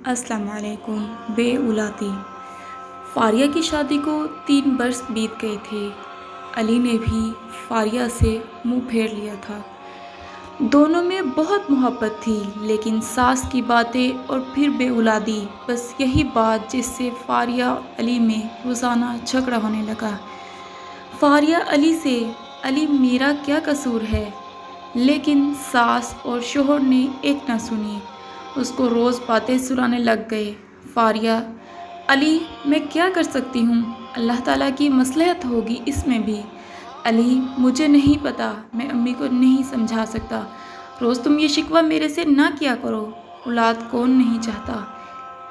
السلام علیکم۔ بے اولادی۔ فاریہ کی شادی کو 3 برس بیت گئے تھے۔ علی نے بھی فاریہ سے منہ پھیر لیا تھا۔ دونوں میں بہت محبت تھی، لیکن ساس کی باتیں اور پھر بے اولادی، بس یہی بات جس سے فاریہ اور علی میں روزانہ جھگڑا ہونے لگا۔ فاریہ علی سے، علی میرا کیا قصور ہے؟ لیکن ساس اور شوہر نے ایک نہ سنی، اس کو روز باتیں سنانے لگ گئے۔ فاریہ: علی میں کیا کر سکتی ہوں؟ اللہ تعالیٰ کی مصلحت ہوگی اس میں بھی۔ علی: مجھے نہیں پتا، میں امی کو نہیں سمجھا سکتا۔ روز تم یہ شکوہ میرے سے نہ کیا کرو، اولاد کون نہیں چاہتا؟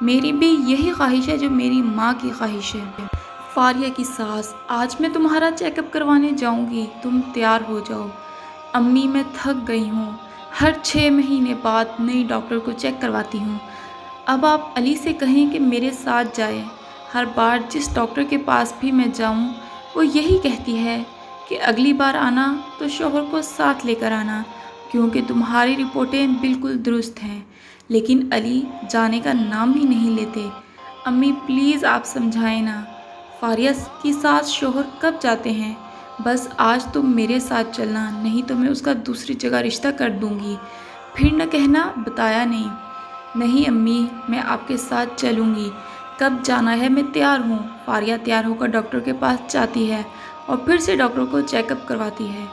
میری بھی یہی خواہش ہے جو میری ماں کی خواہش ہے۔ فاریہ کی ساس: آج میں تمہارا چیک اپ کروانے جاؤں گی، تم تیار ہو جاؤ۔ امی میں تھک گئی ہوں، ہر 6 مہینے بعد نئی ڈاکٹر کو چیک کرواتی ہوں۔ اب آپ علی سے کہیں کہ میرے ساتھ جائے۔ ہر بار جس ڈاکٹر کے پاس بھی میں جاؤں وہ یہی کہتی ہے کہ اگلی بار آنا تو شوہر کو ساتھ لے کر آنا، کیونکہ تمہاری رپورٹیں بالکل درست ہیں۔ لیکن علی جانے کا نام ہی نہیں لیتے۔ امی پلیز آپ سمجھائیں نا۔ فاریہ کی ساس: شوہر کب جاتے ہیں؟ بس آج تم میرے ساتھ چلنا، نہیں تو میں اس کا دوسری جگہ رشتہ کر دوں گی۔ پھر نہ کہنا بتایا نہیں۔ نہیں امی، میں آپ کے ساتھ چلوں گی۔ کب جانا ہے؟ میں تیار ہوں۔ فاریہ تیار ہو کر ڈاکٹر کے پاس جاتی ہے اور پھر سے ڈاکٹر کو چیک اپ کرواتی ہے۔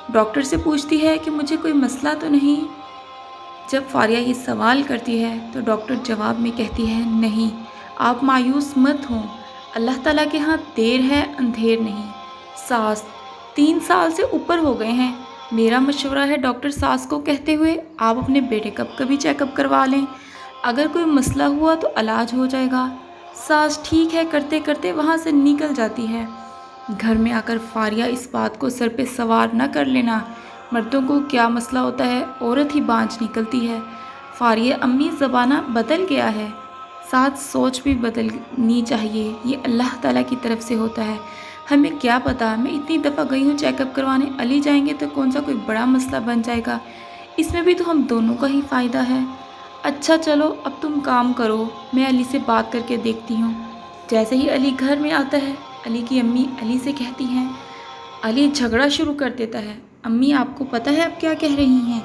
ڈاکٹر سے پوچھتی ہے کہ مجھے کوئی مسئلہ تو نہیں؟ جب فاریہ یہ سوال کرتی ہے تو ڈاکٹر جواب میں کہتی ہے، نہیں، آپ مایوس مت ہوں، اللہ تعالیٰ کے ہاں دیر ہے اندھیر نہیں۔ ساس: 3 سال سے اوپر ہو گئے ہیں، میرا مشورہ ہے ڈاکٹر ساس کو کہتے ہوئے آپ اپنے بیٹے کا کبھی چیک اپ کروا لیں، اگر کوئی مسئلہ ہوا تو علاج ہو جائے گا۔ ساس ٹھیک ہے کرتے کرتے وہاں سے نکل جاتی ہے۔ گھر میں آ کر فاریہ اس بات کو سر پہ سوار نہ کر لینا، مردوں کو کیا مسئلہ ہوتا ہے، عورت ہی بانجھ نکلتی ہے۔ فاریہ: امی زمانہ بدل گیا ہے، ساتھ سوچ بھی بدلنی چاہیے، یہ اللہ تعالیٰ کی طرف سے ہوتا ہے، ہمیں کیا پتا، میں اتنی دفعہ گئی ہوں چیک اپ کروانے، علی جائیں گے تو کون سا کوئی بڑا مسئلہ بن جائے گا، اس میں بھی تو ہم دونوں کا ہی فائدہ ہے۔ اچھا چلو اب تم کام کرو، میں علی سے بات کر کے دیکھتی ہوں۔ جیسے ہی علی گھر میں آتا ہے، علی کی امی علی سے کہتی ہیں، علی جھگڑا شروع کر دیتا ہے، امی آپ کو پتہ ہے اب کیا کہہ رہی ہیں؟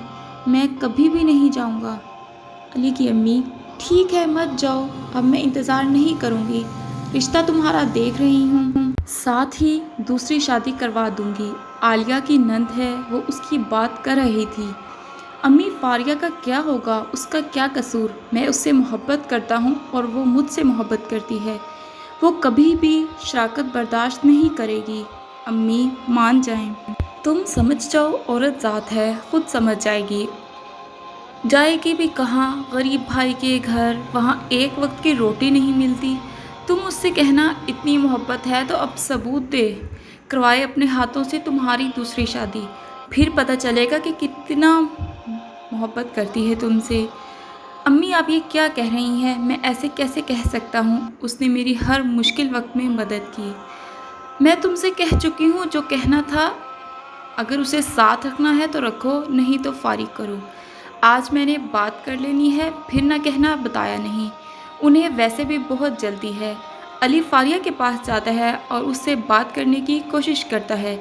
میں کبھی بھی نہیں جاؤں گا۔ علی کی امی: ٹھیک ہے مت جاؤ، اب میں انتظار نہیں کروں گی، رشتہ تمہارا دیکھ رہی ہوں، ساتھ ہی دوسری شادی کروا دوں گی۔ عالیہ کی نند ہے، وہ اس کی بات کر رہی تھی۔ امی فاریہ کا کیا ہوگا، اس کا کیا قصور؟ میں اس سے محبت کرتا ہوں اور وہ مجھ سے محبت کرتی ہے، وہ کبھی بھی شراکت برداشت نہیں کرے گی۔ امی مان جائیں، تم سمجھ جاؤ، عورت ذات ہے، خود سمجھ جائے گی۔ جائے گی بھی کہاں؟ غریب بھائی کے گھر، وہاں ایک وقت کی روٹی نہیں ملتی۔ تم اس سے کہنا اتنی محبت ہے تو اب ثبوت دے، کروائے اپنے ہاتھوں سے تمہاری دوسری شادی، پھر پتہ چلے گا کہ کتنا محبت کرتی ہے تم سے۔ امی آپ یہ کیا کہہ رہی ہیں؟ میں ایسے کیسے کہہ سکتا ہوں؟ اس نے میری ہر مشکل وقت میں مدد کی، میں تم سے کہہ چکی ہوں جو کہنا تھا، اگر اسے ساتھ رکھنا ہے تو رکھو، نہیں تو فارغ کرو۔ آج میں نے بات کر لینی ہے، پھر نہ کہنا بتایا نہیں۔ انہیں ویسے بھی بہت جلدی ہے۔ علی فاریہ کے پاس جاتا ہے اور اس سے بات کرنے کی کوشش کرتا ہے۔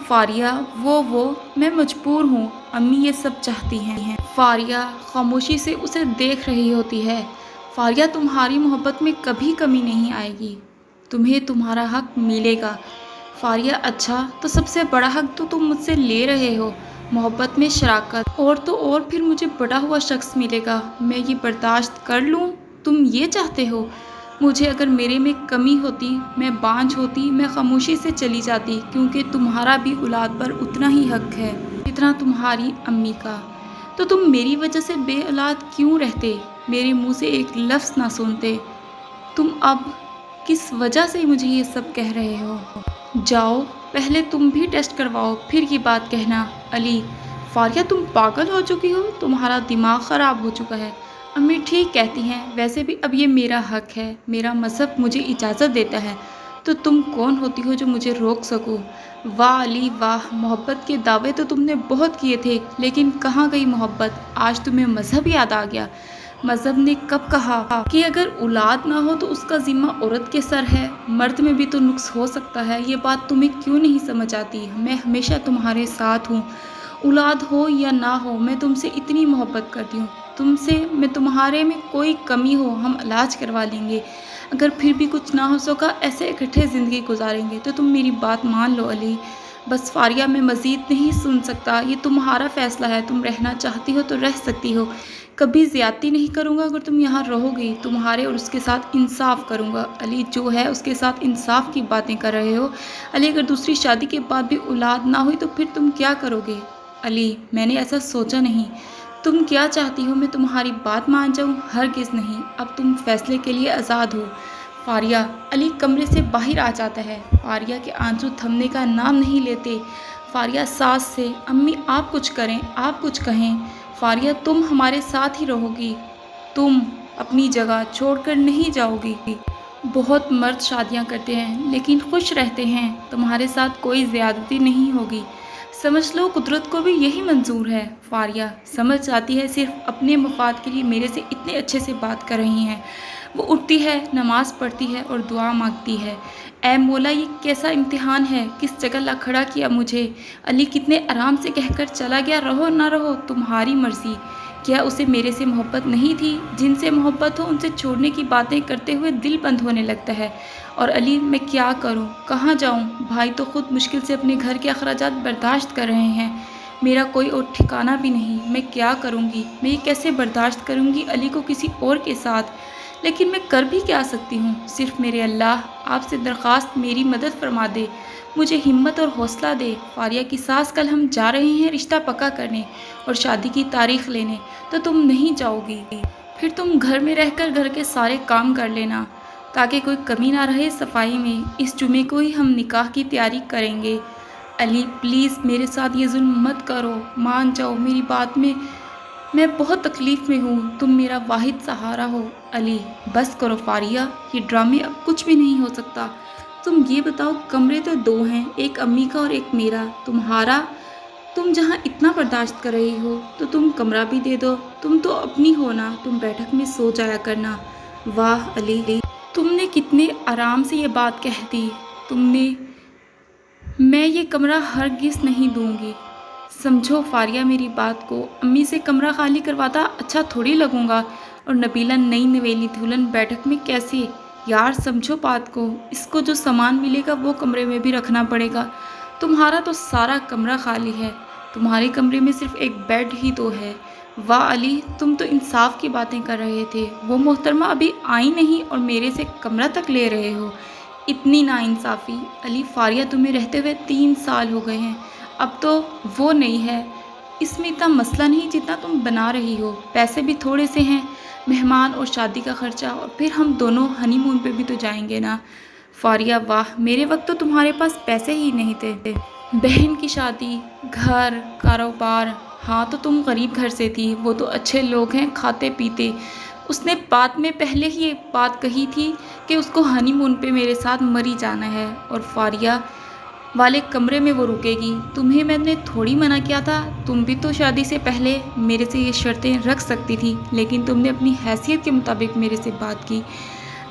فاریہ: وہ میں مجبور ہوں، امی یہ سب چاہتی ہیں۔ فاریہ خاموشی سے اسے دیکھ رہی ہوتی ہے۔ فاریہ تمہاری محبت میں کبھی کمی نہیں آئے گی، تمہیں تمہارا حق ملے گا۔ فاریہ: اچھا تو سب سے بڑا حق تو تم مجھ سے لے رہے ہو، محبت میں شراکت، اور تو اور پھر مجھے بڑا ہوا شخص ملے گا، میں یہ برداشت کر لوں، تم یہ چاہتے ہو؟ مجھے اگر میرے میں کمی ہوتی، میں بانجھ ہوتی، میں خاموشی سے چلی جاتی، کیونکہ تمہارا بھی اولاد پر اتنا ہی حق ہے جتنا تمہاری امی کا۔ تو تم میری وجہ سے بے اولاد کیوں رہتے، میرے منہ سے ایک لفظ نہ سنتے؟ تم اب کس وجہ سے مجھے یہ سب کہہ رہے ہو؟ جاؤ پہلے تم بھی ٹیسٹ کرواؤ، پھر یہ بات کہنا۔ علی: فاریہ تم پاگل ہو چکی ہو، تمہارا دماغ خراب ہو چکا ہے۔ امی ٹھیک کہتی ہیں، ویسے بھی اب یہ میرا حق ہے، میرا مذہب مجھے اجازت دیتا ہے، تو تم کون ہوتی ہو جو مجھے روک سکو؟ واہ علی واہ، محبت کے دعوے تو تم نے بہت کیے تھے، لیکن کہاں گئی محبت؟ آج تمہیں مذہب یاد آ گیا؟ مذہب نے کب کہا کہ اگر اولاد نہ ہو تو اس کا ذمہ عورت کے سر ہے؟ مرد میں بھی تو نقص ہو سکتا ہے، یہ بات تمہیں کیوں نہیں سمجھ آتی؟ میں ہمیشہ تمہارے ساتھ ہوں، اولاد ہو یا نہ ہو، میں تم سے اتنی محبت کرتی ہوں، تم سے میں تمہارے میں کوئی کمی ہو ہم علاج کروا لیں گے، اگر پھر بھی کچھ نہ ہو سکا ایسے اکٹھے زندگی گزاریں گے۔ تو تم میری بات مان لو علی۔ بس فاریہ، میں مزید نہیں سن سکتا، یہ تمہارا فیصلہ ہے، تم رہنا چاہتی ہو تو رہ سکتی ہو، کبھی زیادتی نہیں کروں گا اگر تم یہاں رہو گی، تمہارے اور اس کے ساتھ انصاف کروں گا۔ علی، جو ہے اس کے ساتھ انصاف کی باتیں کر رہے ہو؟ علی، اگر دوسری شادی کے بعد بھی اولاد نہ ہوئی تو پھر تم کیا کرو گے؟ علی، میں نے ایسا سوچا نہیں، تم کیا چاہتی ہو میں تمہاری بات مان جاؤں؟ ہرگز نہیں، اب تم فیصلے کے لیے آزاد ہو۔ فاریہ، علی کمرے سے باہر آ جاتا ہے، فاریہ کے آنسو تھمنے کا نام نہیں لیتے۔ فاریہ ساس سے، امی آپ کچھ کریں، آپ کچھ کہیں، فاریہ تم ہمارے ساتھ ہی رہو گی، تم اپنی جگہ چھوڑ کر نہیں جاؤ گی۔ بہت مرد شادیاں کرتے ہیں لیکن خوش رہتے ہیں، تمہارے ساتھ کوئی زیادتی نہیں ہوگی، سمجھ لو قدرت کو بھی یہی منظور ہے۔ فاریہ سمجھ جاتی ہے صرف اپنے مفاد کے لیے میرے سے اتنے اچھے سے بات کر رہی ہیں۔ وہ اٹھتی ہے، نماز پڑھتی ہے اور دعا مانگتی ہے، اے مولا یہ کیسا امتحان ہے، کس جگہ لا کھڑا کیا مجھے۔ علی کتنے آرام سے کہہ کر چلا گیا، رہو نہ رہو تمہاری مرضی۔ کیا اسے میرے سے محبت نہیں تھی؟ جن سے محبت ہو ان سے چھوڑنے کی باتیں کرتے ہوئے دل بند ہونے لگتا ہے۔ اور علی میں کیا کروں، کہاں جاؤں؟ بھائی تو خود مشکل سے اپنے گھر کے اخراجات برداشت کر رہے ہیں، میرا کوئی اور ٹھکانہ بھی نہیں، میں کیا کروں گی؟ میں یہ کیسے برداشت کروں گی علی کو کسی اور کے ساتھ؟ لیکن میں کر بھی کیا سکتی ہوں؟ صرف میرے اللہ آپ سے درخواست میری مدد فرما دے، مجھے ہمت اور حوصلہ دے۔ فاریہ کی ساس، کل ہم جا رہے ہیں رشتہ پکا کرنے اور شادی کی تاریخ لینے، تو تم نہیں جاؤ گی؟ پھر تم گھر میں رہ کر گھر کے سارے کام کر لینا تاکہ کوئی کمی نہ رہے صفائی میں، اس جمعے کو ہی ہم نکاح کی تیاری کریں گے۔ علی پلیز میرے ساتھ یہ ظلم مت کرو، مان جاؤ میری بات میں بہت تکلیف میں ہوں، تم میرا واحد سہارا ہو۔ علی بس کرو فاریہ، یہ ڈرامے اب کچھ بھی نہیں ہو سکتا، تم یہ بتاؤ کمرے تو دو ہیں، ایک امی کا اور ایک میرا، تمہارا، تم جہاں اتنا برداشت کر رہی ہو تو تم کمرہ بھی دے دو، تم تو اپنی ہو نا، تم بیٹھک میں سو جایا کرنا۔ واہ علی، تم نے کتنے آرام سے یہ بات کہہ دی، میں یہ کمرہ ہرگز نہیں دوں گی، سمجھو فاریہ میری بات کو، امی سے کمرہ خالی کرواتا اچھا تھوڑی لگوں گا، اور نبیلہ نئی نویلی دلہن بیٹھک میں کیسے؟ یار سمجھو بات کو، اس کو جو سامان ملے گا وہ کمرے میں بھی رکھنا پڑے گا، تمہارا تو سارا کمرہ خالی ہے، تمہارے کمرے میں صرف ایک بیڈ ہی تو ہے۔ واہ علی، تم تو انصاف کی باتیں کر رہے تھے، وہ محترمہ ابھی آئی نہیں اور میرے سے کمرہ تک لے رہے ہو، اتنی ناانصافی۔ علی فاریہ تمہیں رہتے ہوئے 3 سال ہو گئے ہیں، اب تو وہ نہیں ہے، اس میں اتنا مسئلہ نہیں جتنا تم بنا رہی ہو، پیسے بھی تھوڑے سے ہیں، مہمان اور شادی کا خرچہ، اور پھر ہم دونوں ہنی مون پہ بھی تو جائیں گے نا۔ فاریہ واہ، میرے وقت تو تمہارے پاس پیسے ہی نہیں تھے، بہن کی شادی، گھر، کاروبار، ہاں تو تم غریب گھر سے تھی، وہ تو اچھے لوگ ہیں کھاتے پیتے، اس نے بات میں پہلے ہی ایک بات کہی تھی کہ اس کو ہنی مون پہ میرے ساتھ مری جانا ہے، اور فاریہ والے کمرے میں وہ رکے گی، تمہیں میں نے تھوڑی منع کیا تھا، تم بھی تو شادی سے پہلے میرے سے یہ شرطیں رکھ سکتی تھی، لیکن تم نے اپنی حیثیت کے مطابق میرے سے بات کی۔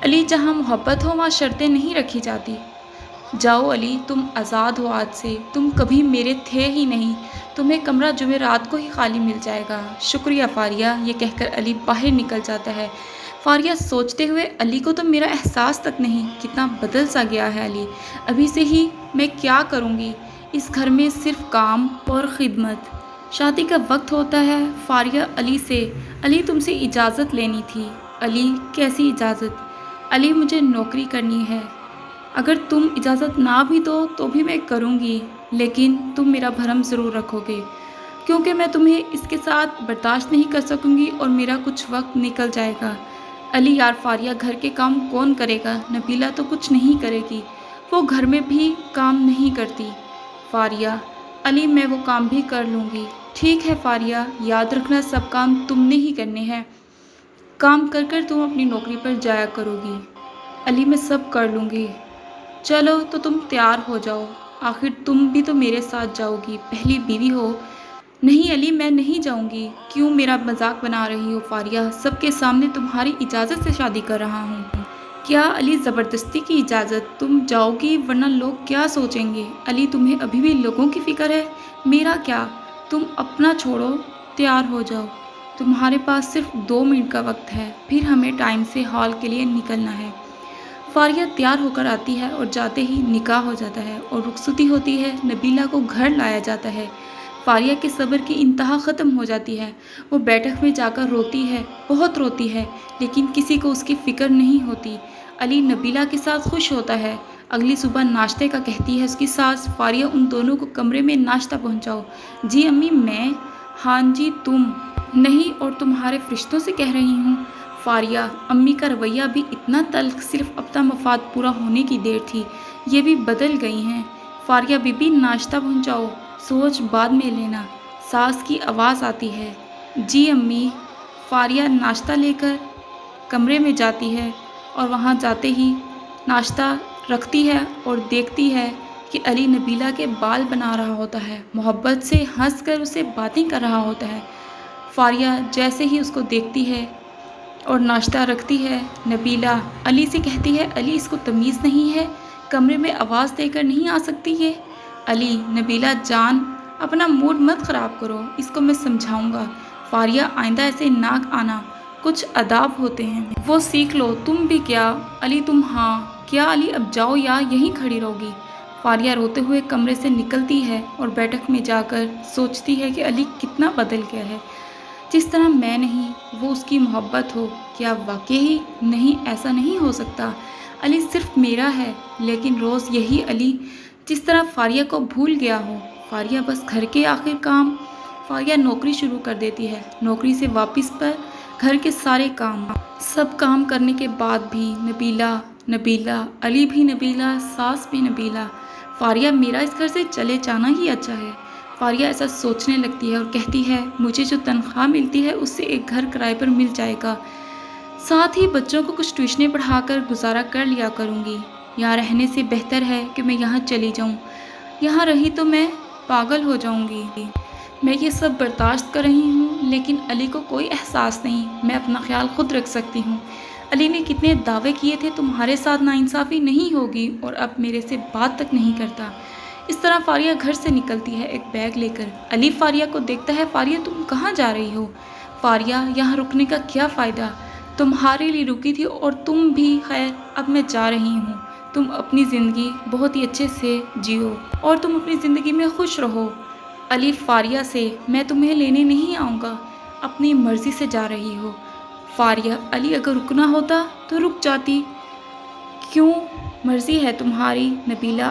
علی جہاں محبت ہو وہاں شرطیں نہیں رکھی جاتی، جاؤ علی تم آزاد ہو آج سے، تم کبھی میرے تھے ہی نہیں، تمہیں کمرہ جمعرات کو ہی خالی مل جائے گا۔ شکریہ فاریہ، یہ کہہ کر علی باہر نکل جاتا ہے۔ فاریہ سوچتے ہوئے، علی کو تو میرا احساس تک نہیں، کتنا بدل سا گیا ہے علی، ابھی سے ہی میں کیا کروں گی، اس گھر میں صرف کام اور خدمت۔ شادی کا وقت ہوتا ہے۔ فاریہ علی سے، علی تم سے اجازت لینی تھی۔ علی کیسی اجازت؟ علی مجھے نوکری کرنی ہے، اگر تم اجازت نہ بھی دو تو بھی میں کروں گی، لیکن تم میرا بھرم ضرور رکھو گے، کیونکہ میں تمہیں اس کے ساتھ برداشت نہیں کر سکوں گی اور میرا کچھ وقت نکل جائے گا۔ علی یار فاریہ، گھر کے کام کون کرے گا؟ نبیلہ تو کچھ نہیں کرے گی، وہ گھر میں بھی کام نہیں کرتی۔ فاریہ علی میں وہ کام بھی کر لوں گی۔ ٹھیک ہے فاریہ، یاد رکھنا سب کام تم نے ہی کرنے ہیں، کام کر کر تم اپنی نوکری پر جایا کرو گی۔ علی میں سب کر لوں گی۔ چلو تو تم تیار ہو جاؤ، آخر تم بھی تو میرے ساتھ جاؤ گی، پہلی بیوی ہو، نہیں علی، میں نہیں جاؤں گی۔ کیوں میرا مذاق بنا رہی ہو فاریہ؟ سب کے سامنے تمہاری اجازت سے شادی کر رہا ہوں۔ کیا علی زبردستی کی اجازت؟ تم جاؤ گی ورنہ لوگ کیا سوچیں گے؟ علی تمہیں ابھی بھی لوگوں کی فکر ہے، میرا کیا؟ تم اپنا چھوڑو، تیار ہو جاؤ، تمہارے پاس صرف 2 منٹ کا وقت ہے، پھر ہمیں ٹائم سے ہال کے لیے نکلنا ہے۔ فاریہ تیار ہو کر آتی ہے اور جاتے ہی نکاح ہو جاتا ہے اور رخصتی ہوتی ہے۔ نبیلہ کو گھر لایا جاتا ہے۔ فاریہ کے صبر کی انتہا ختم ہو جاتی ہے۔ وہ بیٹھک میں جا کر روتی ہے، بہت روتی ہے، لیکن کسی کو اس کی فکر نہیں ہوتی۔ علی نبیلہ کے ساتھ خوش ہوتا ہے۔ اگلی صبح ناشتے کا کہتی ہے اس کی ساس، فاریہ ان دونوں کو کمرے میں ناشتہ پہنچاؤ۔ جی امی میں؟ ہاں جی تم؟ نہیں اور تمہارے فرشتوں سے کہہ رہی ہوں۔ فاریہ امی کا رویہ بھی اتنا تلخ، صرف اپنا مفاد پورا ہونے کی دیر تھی، یہ بھی بدل گئی ہیں۔ فاریہ بی بی ناشتہ پہنچاؤ، سوچ بعد میں لینا۔ ساس کی آواز آتی ہے، جی امی۔ فاریہ ناشتہ لے کر کمرے میں جاتی ہے اور وہاں جاتے ہی ناشتہ رکھتی ہے اور دیکھتی ہے کہ علی نبیلہ کے بال بنا رہا ہوتا ہے، محبت سے ہنس کر اسے باتیں کر رہا ہوتا ہے۔ فاریہ جیسے ہی اس کو دیکھتی ہے اور ناشتہ رکھتی ہے، نبیلہ علی سے کہتی ہے، علی اس کو تمیز نہیں ہے، کمرے میں آواز دے کر نہیں آ سکتی یہ؟ علی نبیلہ جان اپنا موڈ مت خراب کرو، اس کو میں سمجھاؤں گا۔ فاریہ آئندہ ایسے ناک آنا، کچھ آداب ہوتے ہیں وہ سیکھ لو۔ تم بھی کیا علی؟ تم؟ ہاں کیا علی اب جاؤ یا یہیں کھڑی رہو گی؟ فاریہ روتے ہوئے کمرے سے نکلتی ہے اور بیٹھک میں جا کر سوچتی ہے کہ علی کتنا بدل گیا ہے، جس طرح میں نہیں وہ اس کی محبت ہو۔ کیا واقعی؟ نہیں ایسا نہیں ہو سکتا، علی صرف میرا ہے، لیکن روز یہی علی جس طرح فاریہ کو بھول گیا ہو۔ فاریہ بس گھر کے آخر کام۔ فاریہ نوکری شروع کر دیتی ہے، نوکری سے واپس پر گھر کے سارے کام، سب کام کرنے کے بعد بھی نبیلہ، علی بھی نبیلہ، ساس بھی نبیلہ۔ فاریہ میرا اس گھر سے چلے جانا ہی اچھا ہے۔ فاریہ ایسا سوچنے لگتی ہے اور کہتی ہے، مجھے جو تنخواہ ملتی ہے اس سے ایک گھر کرائے پر مل جائے گا، ساتھ ہی بچوں کو کچھ ٹیوشنیں پڑھا کر گزارا کر لیا کروں گی۔ یہاں رہنے سے بہتر ہے کہ میں یہاں چلی جاؤں، یہاں رہی تو میں پاگل ہو جاؤں گی۔ میں یہ سب برداشت کر رہی ہوں، لیکن علی کو کوئی احساس نہیں، میں اپنا خیال خود رکھ سکتی ہوں۔ علی نے کتنے دعوے کیے تھے تمہارے ساتھ ناانصافی نہیں ہوگی، اور اب میرے سے بات تک نہیں کرتا۔ اس طرح فاریہ گھر سے نکلتی ہے ایک بیگ لے کر۔ علی فاریہ کو دیکھتا ہے، فاریہ تم کہاں جا رہی ہو؟ فاریہ یہاں رکنے کا کیا فائدہ، تمہارے لیے رکی تھی اور تم بھی، خیر اب میں جا رہی ہوں، تم اپنی زندگی بہت ہی اچھے سے جیو اور تم اپنی زندگی میں خوش رہو۔ علی فاریہ سے، میں تمہیں لینے نہیں آؤں گا، اپنی مرضی سے جا رہی ہو۔ فاریہ علی اگر رکنا ہوتا تو رک جاتی، کیوں؟ مرضی ہے تمہاری۔ نبیلہ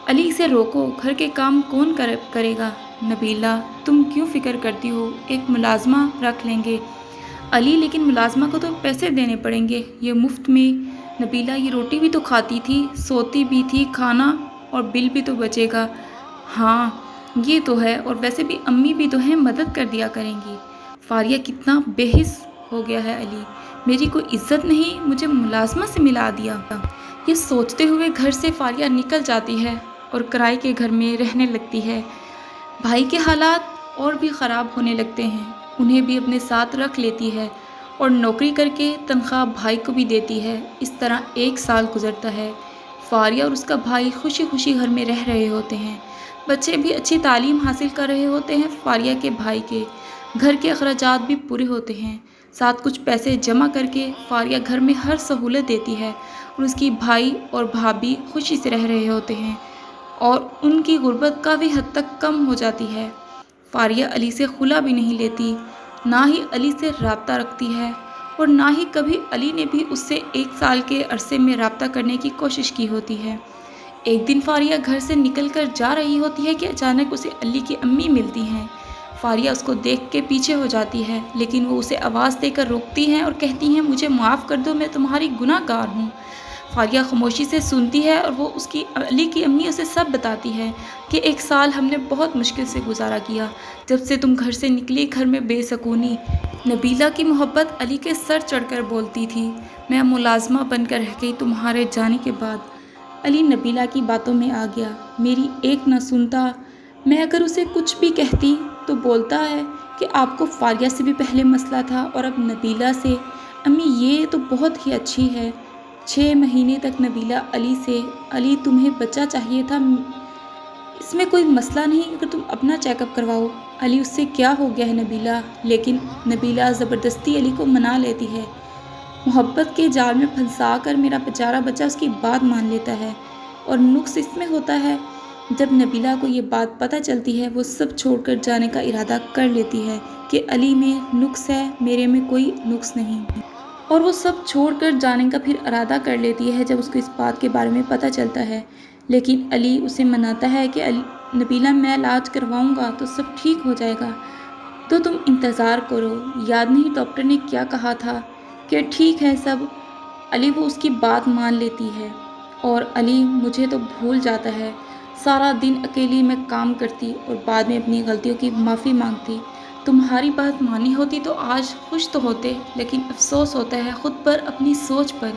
علی سے روکو، گھر کے کام کون کرے گا؟ نبیلہ تم کیوں فکر کرتی ہو، ایک ملازمہ رکھ لیں گے۔ علی لیکن ملازمہ کو تو پیسے دینے پڑیں گے، یہ مفت میں؟ نبیلہ یہ روٹی بھی تو کھاتی تھی، سوتی بھی تھی، کھانا اور بل بھی تو بچے گا۔ ہاں یہ تو ہے، اور ویسے بھی امی بھی تو ہیں، مدد کر دیا کریں گی۔ فاریہ کتنا بے حس ہو گیا ہے علی، میری کوئی عزت نہیں، مجھے ملازمہ سے ملا دیا۔ یہ سوچتے ہوئے گھر سے فاریہ نکل جاتی ہے اور کرائے کے گھر میں رہنے لگتی ہے۔ بھائی کے حالات اور بھی خراب ہونے لگتے ہیں، انہیں بھی اپنے ساتھ رکھ لیتی ہے اور نوکری کر کے تنخواہ بھائی کو بھی دیتی ہے۔ اس طرح 1 سال گزرتا ہے۔ فاریہ اور اس کا بھائی خوشی خوشی گھر میں رہ رہے ہوتے ہیں، بچے بھی اچھی تعلیم حاصل کر رہے ہوتے ہیں۔ فاریہ کے بھائی کے گھر کے اخراجات بھی پورے ہوتے ہیں، ساتھ کچھ پیسے جمع کر کے فاریہ گھر میں ہر سہولت دیتی ہے اور اس کی بھائی اور بھابھی خوشی سے رہ رہے ہوتے ہیں اور ان کی غربت کافی حد تک کم ہو جاتی ہے۔ فاریہ علی سے خلا بھی نہیں لیتی، نہ ہی علی سے رابطہ رکھتی ہے، اور نہ ہی کبھی علی نے بھی اس سے 1 سال کے عرصے میں رابطہ کرنے کی کوشش کی ہوتی ہے۔ ایک دن فاریہ گھر سے نکل کر جا رہی ہوتی ہے کہ اچانک اسے علی کی امی ملتی ہیں۔ فاریہ اس کو دیکھ کے پیچھے ہو جاتی ہے، لیکن وہ اسے آواز دے کر روکتی ہیں اور کہتی ہیں، مجھے معاف کر دو، میں تمہاری گناہ گار ہوں۔ فاریہ خاموشی سے سنتی ہے اور وہ اس کی علی کی امی اسے سب بتاتی ہے کہ 1 سال ہم نے بہت مشکل سے گزارا کیا، جب سے تم گھر سے نکلی گھر میں بے سکونی۔ نبیلہ کی محبت علی کے سر چڑھ کر بولتی تھی، میں ملازمہ بن کر رہ گئی تمہارے جانے کے بعد۔ علی نبیلہ کی باتوں میں آ گیا، میری ایک نہ سنتا، میں اگر اسے کچھ بھی کہتی تو بولتا ہے کہ آپ کو فاریہ سے بھی پہلے مسئلہ تھا اور اب نبیلہ سے۔ امی یہ تو بہت ہی اچھی ہے۔ 6 مہینے تک نبیلہ علی سے۔ علی تمہیں بچہ چاہیے تھا، اس میں کوئی مسئلہ نہیں اگر تم اپنا چیک اپ کرواؤ۔ علی اس سے کیا ہو گیا ہے نبیلہ؟ لیکن نبیلہ زبردستی علی کو منا لیتی ہے، محبت کے جال میں پھنسا کر میرا بیچارہ بچہ اس کی بات مان لیتا ہے۔ اور نقص اس میں ہوتا ہے، جب نبیلہ کو یہ بات پتہ چلتی ہے وہ سب چھوڑ کر جانے کا ارادہ کر لیتی ہے کہ علی میں نقص ہے، میرے میں کوئی نقص نہیں۔ اور وہ سب چھوڑ کر جانے کا پھر ارادہ کر لیتی ہے جب اس کو اس بات کے بارے میں پتہ چلتا ہے۔ لیکن علی اسے مناتا ہے کہ نبیلہ میں علاج کرواؤں گا تو سب ٹھیک ہو جائے گا، تو تم انتظار کرو۔ یاد نہیں ڈاکٹر نے کیا کہا تھا کہ ٹھیک ہے سب۔ علی وہ اس کی بات مان لیتی ہے اور علی مجھے تو بھول جاتا ہے۔ سارا دن اکیلی میں کام کرتی اور بعد میں اپنی غلطیوں کی معافی مانگتی۔ تمہاری بات مانی ہوتی تو آج خوش تو ہوتے، لیکن افسوس ہوتا ہے خود پر، اپنی سوچ پر۔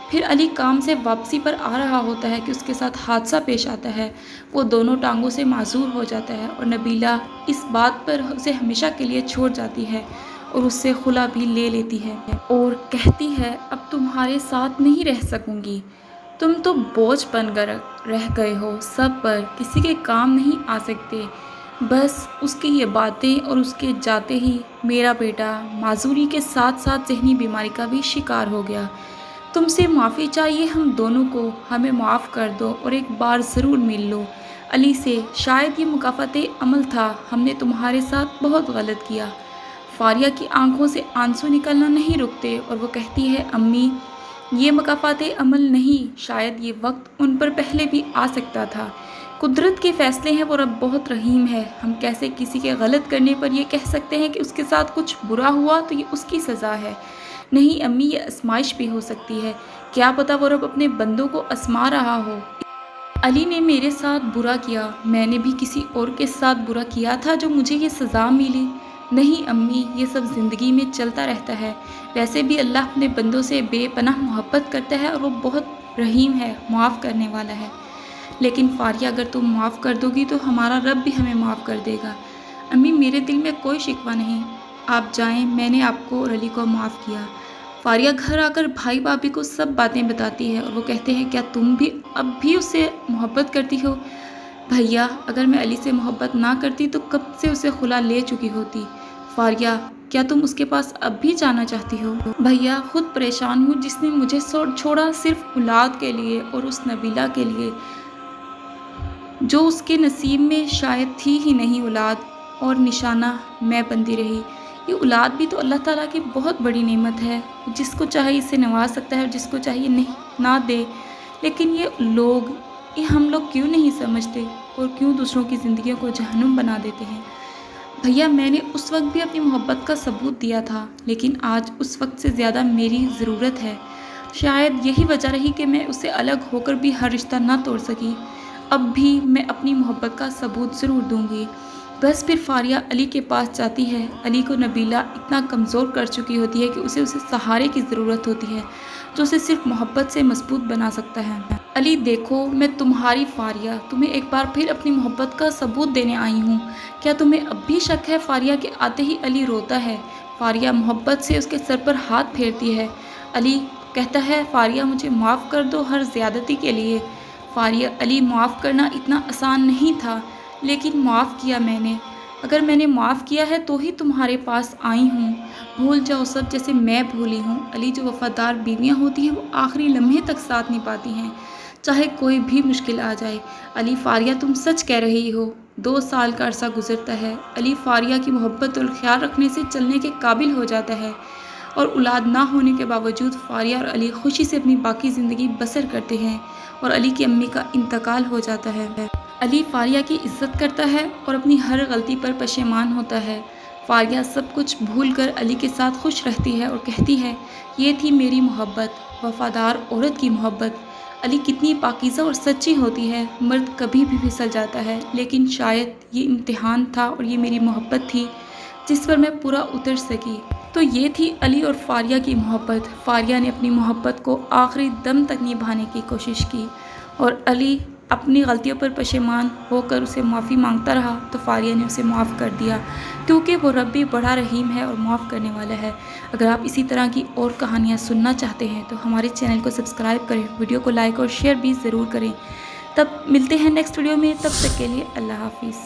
پھر علی کام سے واپسی پر آ رہا ہوتا ہے کہ اس کے ساتھ حادثہ پیش آتا ہے، وہ دونوں ٹانگوں سے معذور ہو جاتا ہے اور نبیلہ اس بات پر اسے ہمیشہ کے لیے چھوڑ جاتی ہے اور اس سے خلا بھی لے لیتی ہے اور کہتی ہے اب تمہارے ساتھ نہیں رہ سکوں گی، تم تو بوجھ بن کر رہ گئے ہو سب پر، کسی کے کام نہیں آ سکتے۔ بس اس کی یہ باتیں اور اس کے جاتے ہی میرا بیٹا معذوری کے ساتھ ساتھ ذہنی بیماری کا بھی شکار ہو گیا۔ تم سے معافی چاہیے ہم دونوں کو، ہمیں معاف کر دو اور ایک بار ضرور مل لو علی سے، شاید یہ مکافات عمل تھا، ہم نے تمہارے ساتھ بہت غلط کیا۔ فاریہ کی آنکھوں سے آنسو نکلنا نہیں رکتے اور وہ کہتی ہے امی یہ مکافات عمل نہیں، شاید یہ وقت ان پر پہلے بھی آ سکتا تھا، قدرت کے فیصلے ہیں، وہ رب بہت رحیم ہے، ہم کیسے کسی کے غلط کرنے پر یہ کہہ سکتے ہیں کہ اس کے ساتھ کچھ برا ہوا تو یہ اس کی سزا ہے؟ نہیں امی، یہ آزمائش بھی ہو سکتی ہے، کیا پتہ وہ رب اپنے بندوں کو آزما رہا ہو۔ علی نے میرے ساتھ برا کیا، میں نے بھی کسی اور کے ساتھ برا کیا تھا جو مجھے یہ سزا ملی؟ نہیں امی، یہ سب زندگی میں چلتا رہتا ہے، ویسے بھی اللہ اپنے بندوں سے بے پناہ محبت کرتا ہے اور وہ بہت رحیم ہے، معاف کرنے والا ہے۔ لیکن فاریہ اگر تم معاف کر دو گی تو ہمارا رب بھی ہمیں معاف کر دے گا۔ امی میرے دل میں کوئی شکوہ نہیں، آپ جائیں، میں نے آپ کو اور علی کو معاف کیا۔ فاریہ گھر آ کر بھائی بھابھی کو سب باتیں بتاتی ہے اور وہ کہتے ہیں کیا تم بھی اب بھی اس سے محبت کرتی ہو؟ بھیا اگر میں علی سے محبت نہ کرتی تو کب سے اسے خلا لے چکی ہوتی۔ فاریہ کیا تم اس کے پاس اب بھی جانا چاہتی ہو؟ بھیا خود پریشان ہوں، جس نے مجھے چھوڑا صرف اولاد کے لیے اور اس نبیلہ کے لیے جو اس کے نصیب میں شاید تھی ہی نہیں اولاد، اور نشانہ میں بنتی رہی۔ یہ اولاد بھی تو اللہ تعالیٰ کی بہت بڑی نعمت ہے، جس کو چاہے اسے نواز سکتا ہے اور جس کو چاہیے نہیں نہ دے، لیکن یہ ہم لوگ کیوں نہیں سمجھتے اور کیوں دوسروں کی زندگیوں کو جہنم بنا دیتے ہیں؟ بھیا میں نے اس وقت بھی اپنی محبت کا ثبوت دیا تھا، لیکن آج اس وقت سے زیادہ میری ضرورت ہے، شاید یہی وجہ رہی کہ میں اس سے الگ ہو کر بھی ہر رشتہ نہ توڑ سکی۔ اب بھی میں اپنی محبت کا ثبوت ضرور دوں گی۔ بس پھر فاریہ علی کے پاس جاتی ہے۔ علی کو نبیلہ اتنا کمزور کر چکی ہوتی ہے کہ اسے سہارے کی ضرورت ہوتی ہے جو اسے صرف محبت سے مضبوط بنا سکتا ہے۔ علی دیکھو میں تمہاری فاریہ، تمہیں ایک بار پھر اپنی محبت کا ثبوت دینے آئی ہوں، کیا تمہیں اب بھی شک ہے؟ فاریہ کے آتے ہی علی روتا ہے۔ فاریہ محبت سے اس کے سر پر ہاتھ پھیرتی ہے۔ علی کہتا ہے فاریہ مجھے معاف کر دو ہر زیادتی کے لیے۔ فاریہ علی معاف کرنا اتنا آسان نہیں تھا، لیکن معاف کیا میں نے، اگر میں نے معاف کیا ہے تو ہی تمہارے پاس آئی ہوں، بھول جاؤ سب جیسے میں بھولی ہوں۔ علی جو وفادار بیویاں ہوتی ہیں وہ آخری لمحے تک ساتھ نبھاتی ہیں، چاہے کوئی بھی مشکل آ جائے۔ علی فاریہ تم سچ کہہ رہی ہو۔ 2 سال کا عرصہ گزرتا ہے، علی فاریہ کی محبت اور خیال رکھنے سے چلنے کے قابل ہو جاتا ہے، اور اولاد نہ ہونے کے باوجود فاریہ اور علی خوشی سے اپنی باقی زندگی بسر کرتے ہیں، اور علی کی امی کا انتقال ہو جاتا ہے۔ علی فاریہ کی عزت کرتا ہے اور اپنی ہر غلطی پر پشیمان ہوتا ہے۔ فاریہ سب کچھ بھول کر علی کے ساتھ خوش رہتی ہے اور کہتی ہے یہ تھی میری محبت، وفادار عورت کی محبت۔ علی کتنی پاکیزہ اور سچی ہوتی ہے، مرد کبھی بھی پھسل جاتا ہے، لیکن شاید یہ امتحان تھا اور یہ میری محبت تھی جس پر میں پورا اتر سکی۔ تو یہ تھی علی اور فاریہ کی محبت۔ فاریہ نے اپنی محبت کو آخری دم تک نبھانے کی کوشش کی اور علی اپنی غلطیوں پر پشیمان ہو کر اسے معافی مانگتا رہا تو فاریہ نے اسے معاف کر دیا، کیونکہ وہ رب بھی بڑا رحیم ہے اور معاف کرنے والا ہے۔ اگر آپ اسی طرح کی اور کہانیاں سننا چاہتے ہیں تو ہمارے چینل کو سبسکرائب کریں، ویڈیو کو لائک اور شیئر بھی ضرور کریں۔ تب ملتے ہیں نیکسٹ ویڈیو میں، تب تک کے لیے اللہ حافظ۔